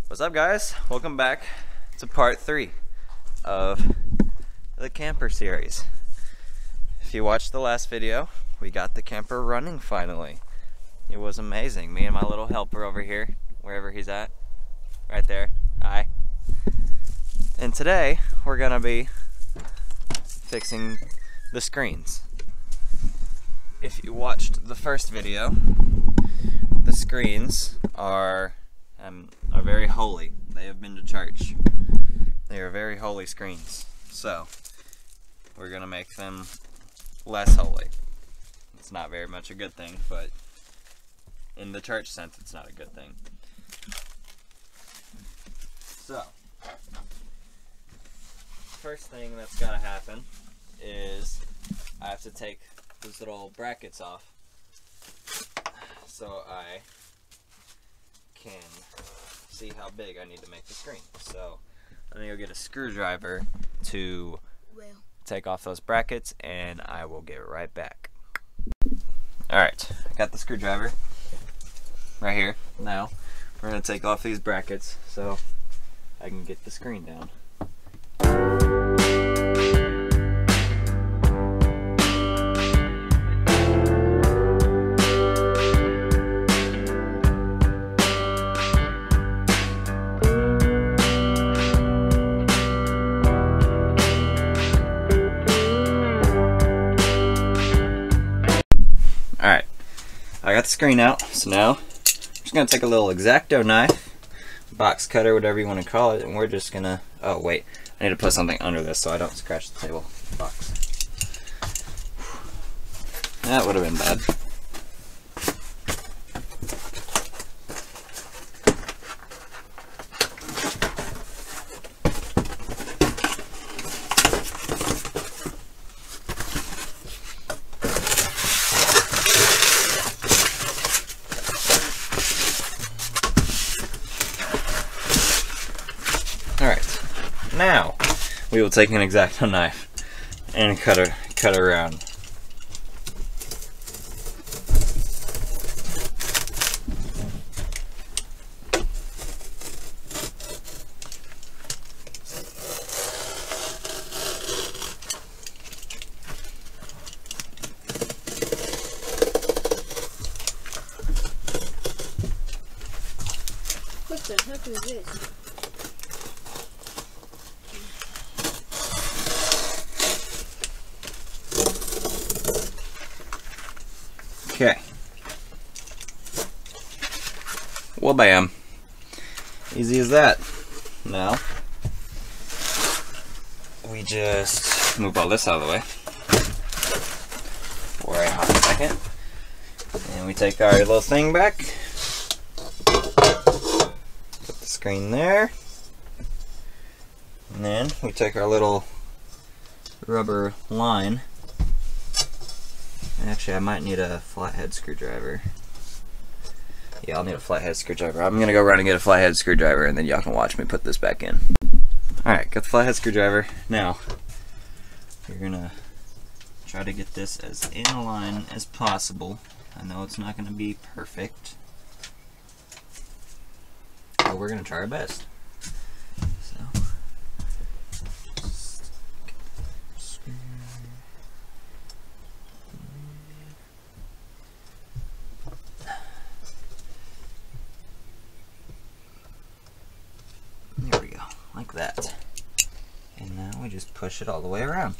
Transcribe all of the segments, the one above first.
What's up, guys? Welcome back to part 3 of the camper series. If you watched the last video, we got the camper running finally. It was amazing. Me and my little helper over here, wherever he's at, right there. Hi. And today we're gonna be fixing the screens. If you watched the first video, the screens are very holy. They have been to church. They are very holy screens. So we're gonna make them less holy. It's not very much a good thing, but in the church sense, it's not a good thing. So first thing that's gotta happen is I have to take these little brackets off so I can see how big I need to make the screen. So I'm gonna go get a screwdriver to take off those brackets, and I will get right back. Alright, I got the screwdriver right here. Now we're gonna take off these brackets so I can get the screen down. Alright, I got the screen out, so now I'm just going to take a little X-Acto knife, box cutter, whatever you want to call it, and we're just going to, oh wait, I need to put something under this so I don't scratch the table box. That would have been bad. Alright, now we will take an X-Acto knife and cut around. What the heck is this? Okay. Well, bam. Easy as that. Now, we just move all this out of the way for a hot second. And we take our little thing back. Put the screen there. And then we take our little rubber line. Actually, I might need a flathead screwdriver. Yeah, I'll need a flathead screwdriver. I'm gonna go run and get a flathead screwdriver, and then y'all can watch me put this back in. Alright, got the flathead screwdriver. Now, we're gonna try to get this as in line as possible. I know it's not gonna be perfect, but we're gonna try our best. There we go, like that. And now we just push it all the way around.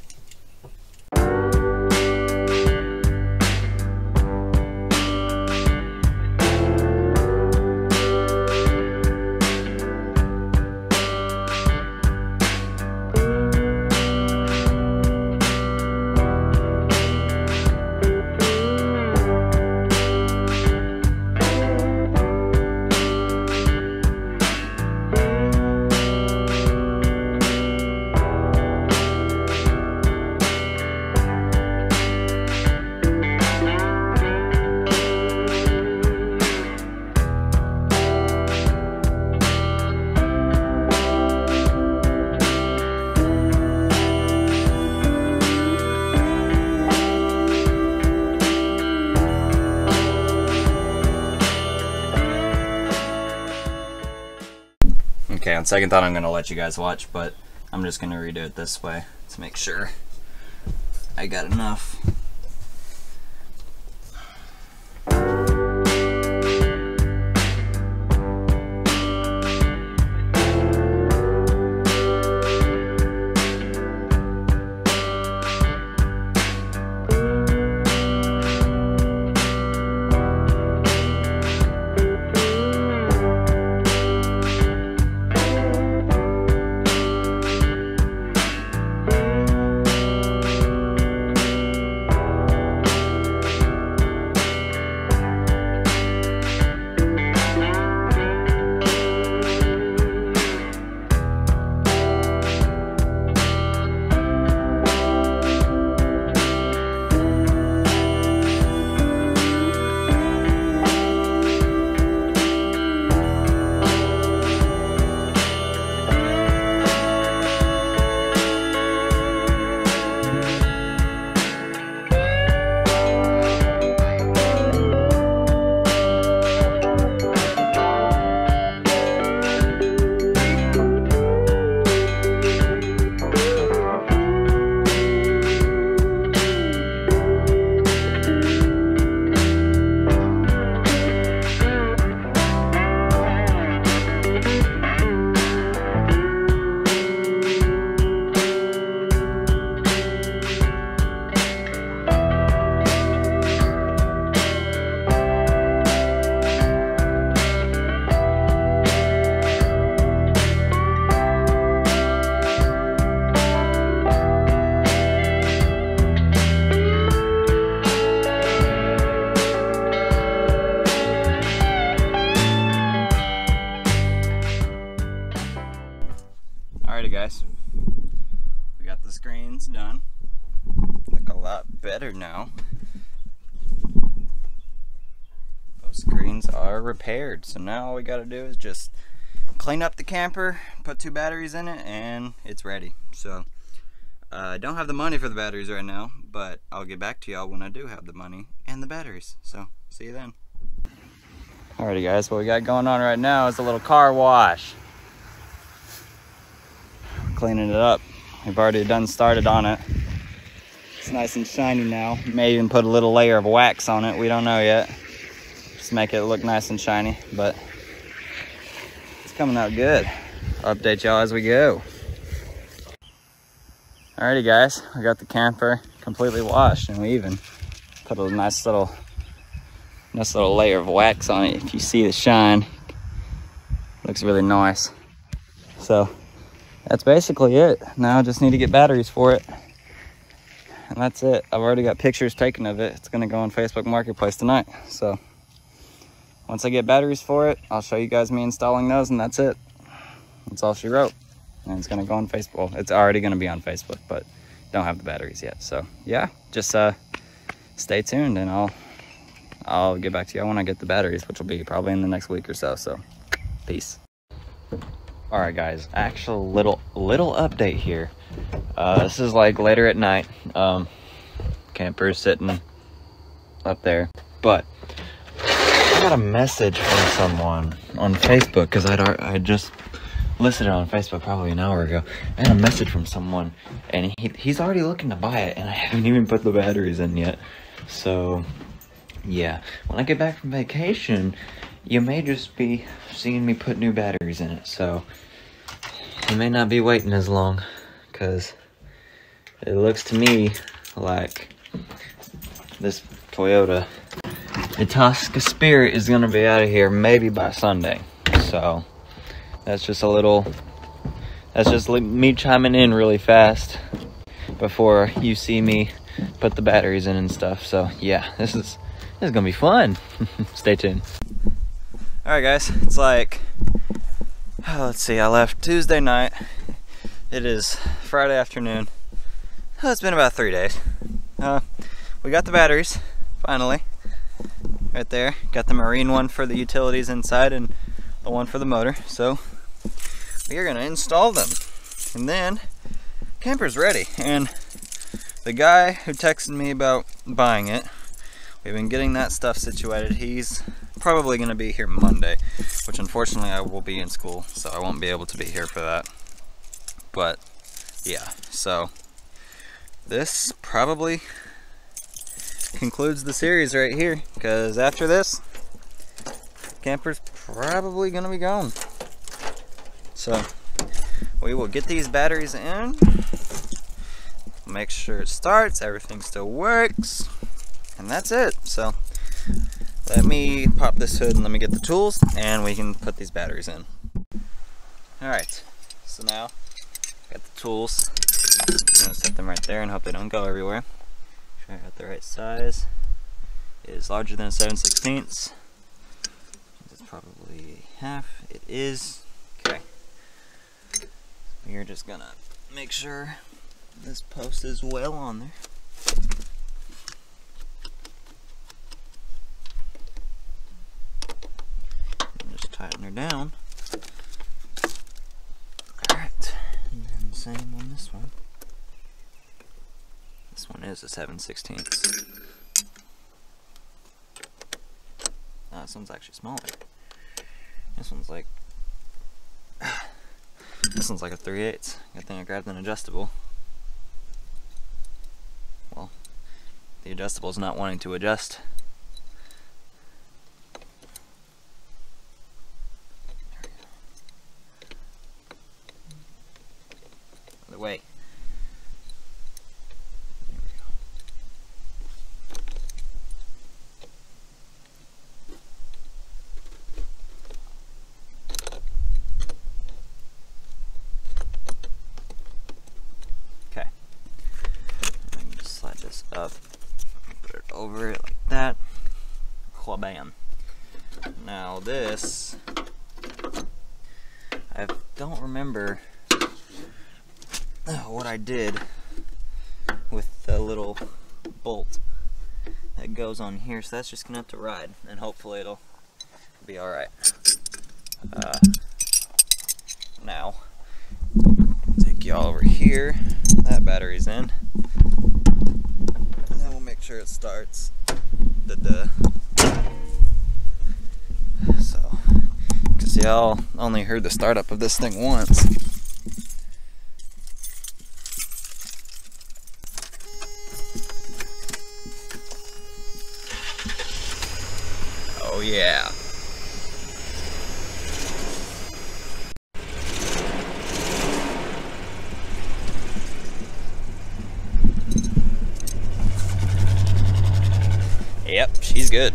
On second thought, I'm gonna let you guys watch, but I'm just gonna redo it this way to make sure I got enough. Alrighty guys, we got the screens done. Look a lot better now. Those screens are repaired, so now all we gotta do is just clean up the camper, put 2 batteries in it, and it's ready. So I don't have the money for the batteries right now, but I'll get back to y'all when I do have the money and the batteries. So see you then. Alrighty guys, what we got going on right now is a little car wash. Cleaning it up. We've already done started on it. It's nice and shiny now. May even put a little layer of wax on it. We don't know yet. Just make it look nice and shiny, but it's coming out good. I'll update y'all as we go. Alrighty guys, we got the camper completely washed, and we even put a nice little layer of wax on it. If you see the shine, looks really nice. So that's basically it. Now I just need to get batteries for it, and that's it. I've already got pictures taken of it. It's gonna go on Facebook Marketplace tonight. So once I get batteries for it, I'll show you guys me installing those, and that's it. That's all she wrote. And it's gonna go on Facebook. Well, it's already gonna be on Facebook, but don't have the batteries yet. So yeah, just stay tuned, and I'll get back to you when I get the batteries, which will be probably in the next week or so. So peace. All right guys, actual little update here. This is like later at night. Camper is sitting up there, but I got a message from someone on Facebook, because I just listed it on Facebook probably an hour ago. I had a message from someone, and he's already looking to buy it, and I haven't even put the batteries in yet. So yeah, when I get back from vacation, you may just be seeing me put new batteries in it. So you may not be waiting as long, because it looks to me like this Toyota Itasca Spirit is gonna be out of here maybe by Sunday. So that's just me chiming in really fast before you see me put the batteries in and stuff. So yeah, this is gonna be fun. Stay tuned. All right guys, it's like, let's see, I left Tuesday night. It is Friday afternoon. Oh, it's been about 3 days. We got the batteries, finally. Right there. Got the marine one for the utilities inside and the one for the motor. So we are gonna install them. And then camper's ready. And the guy who texted me about buying it, we've been getting that stuff situated. He's probably going to be here Monday, which unfortunately I will be in school, so I won't be able to be here for that. But yeah, so this probably concludes the series right here, because after this, camper's probably going to be gone. So we will get these batteries in, make sure it starts, everything still works, and that's it. So let me pop this hood and let me get the tools, and we can put these batteries in. Alright, so now got the tools. I'm gonna set them right there and hope they don't go everywhere. Sure I got the right size. It is larger than a 7/16. It's probably half. It is. Okay. We're just gonna make sure this post is well on there. And just tighten her down. Alright, and then same on this one. This one is a 7/16. Oh, this one's actually smaller. This one's like a 3/8. Good thing I grabbed an adjustable. Well, the adjustable's not wanting to adjust. Other way. There we go. Okay. I'm gonna slide this up, put it over it like that. Bam. Now this, I don't remember what I did with the little bolt that goes on here, so that's just gonna have to ride, and hopefully it'll be alright. Now, take y'all over here. That battery's in. And then we'll make sure it starts. So, because y'all only heard the startup of this thing once. Oh yeah. Yep, she's good.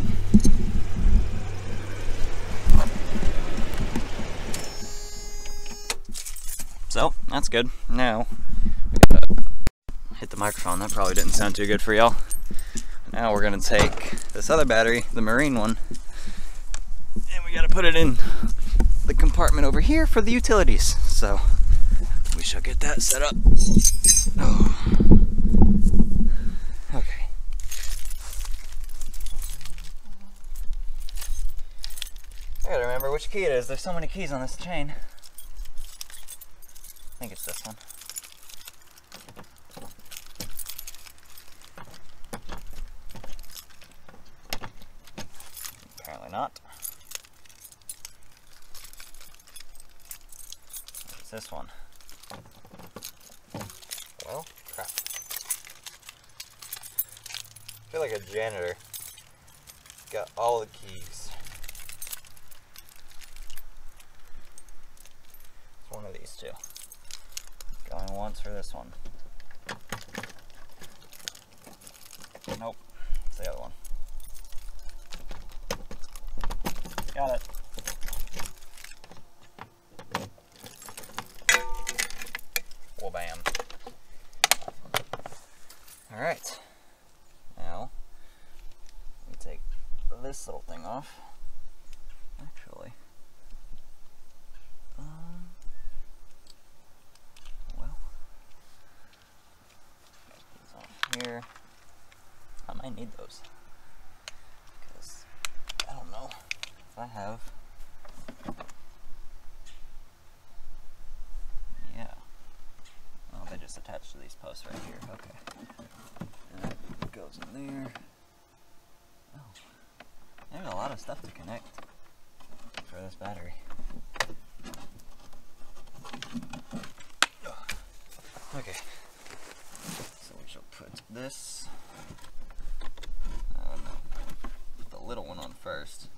So, that's good. Now, we gotta hit the microphone. That probably didn't sound too good for y'all. Now we're gonna take this other battery, the marine one, and we gotta put it in the compartment over here for the utilities. So, we shall get that set up. Oh. Okay. I gotta remember which key it is. There's so many keys on this chain. I think it's this one. Apparently not. It's this one. Well, crap. I feel like a janitor. Got all the keys. It's one of these two. Going once for this one. Nope, it's the other one. Got it. Well, bam. Alright. Now, we take this little thing off. Actually, here. I might need those because I don't know if I have. Yeah. Oh, they just attach to these posts right here. Okay. And that goes in there. Oh. There's a lot of stuff to connect for this battery. Okay, so we shall put this, put the little one on first,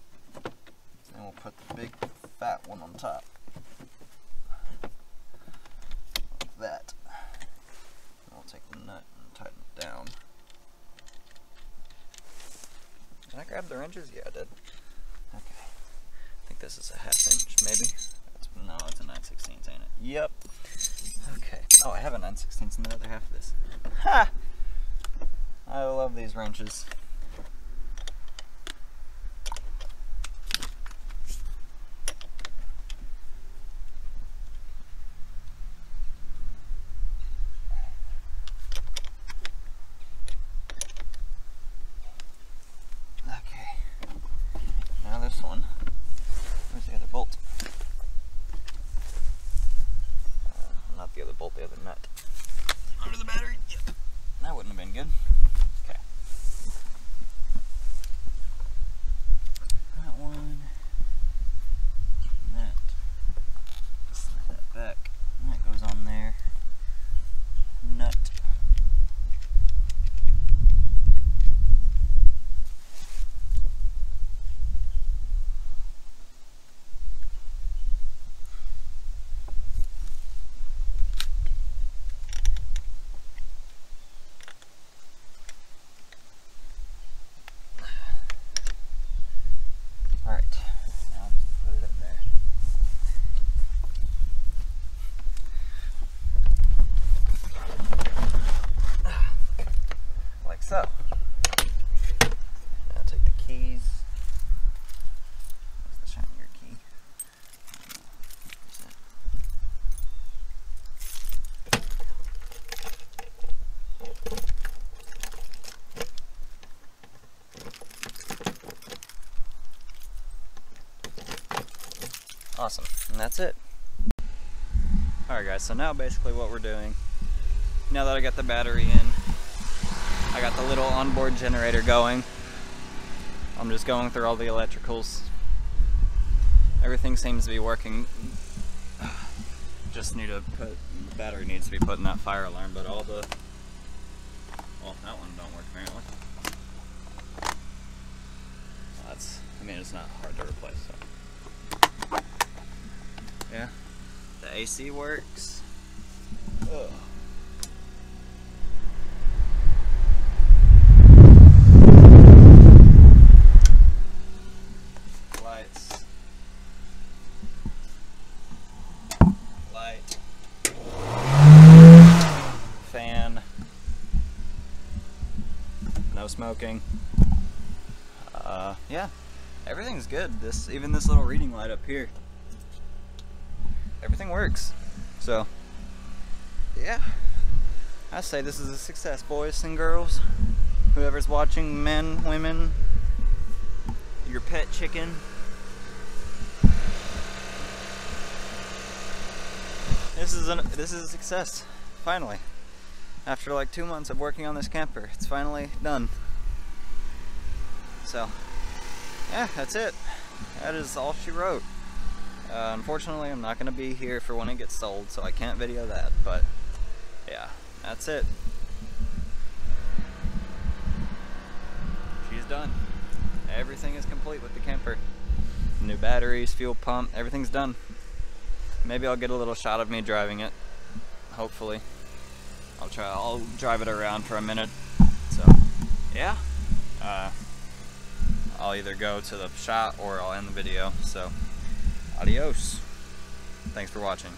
then we'll put the big fat one on top, like that. And we'll take the nut and tighten it down. Did I grab the wrenches? Yeah, I did. Okay, I think this is a 1/2 inch maybe. No, it's a 9/16, ain't it? Yep. Okay. Oh, I have a 9/16 in the other half of this. Ha! I love these wrenches. Okay. Now this one. Where's the other bolt? Not the other bolt, the other nut. Under the battery? Yep. That wouldn't have been good. Okay. That one. And that. Slide that back. And that goes on there. Nut. So, now take the keys. Where's the shinier key? Awesome, and that's it. Alright guys, so now basically what we're doing, now that I got the battery in, I got the little onboard generator going. I'm just going through all the electricals. Everything seems to be working. Just need to put, the battery needs to be put in that fire alarm, but all the, well, that one don't work apparently. Well, that's, I mean, it's not hard to replace, so. Yeah, the AC works. Ugh. Fan, no smoking. Yeah, everything's good. Even this little reading light up here, everything works. So, yeah, I say this is a success, boys and girls. Whoever's watching, men, women, your pet chicken. This is a success. Finally, after like 2 months of working on this camper, it's finally done. So, yeah, that's it. That is all she wrote. Unfortunately, I'm not going to be here for when it gets sold, so I can't video that, but yeah, that's it. She's done. Everything is complete with the camper. New batteries, fuel pump, everything's done. Maybe I'll get a little shot of me driving it. Hopefully. I'll drive it around for a minute. So, yeah. I'll either go to the shot or I'll end the video. So, adios. Thanks for watching.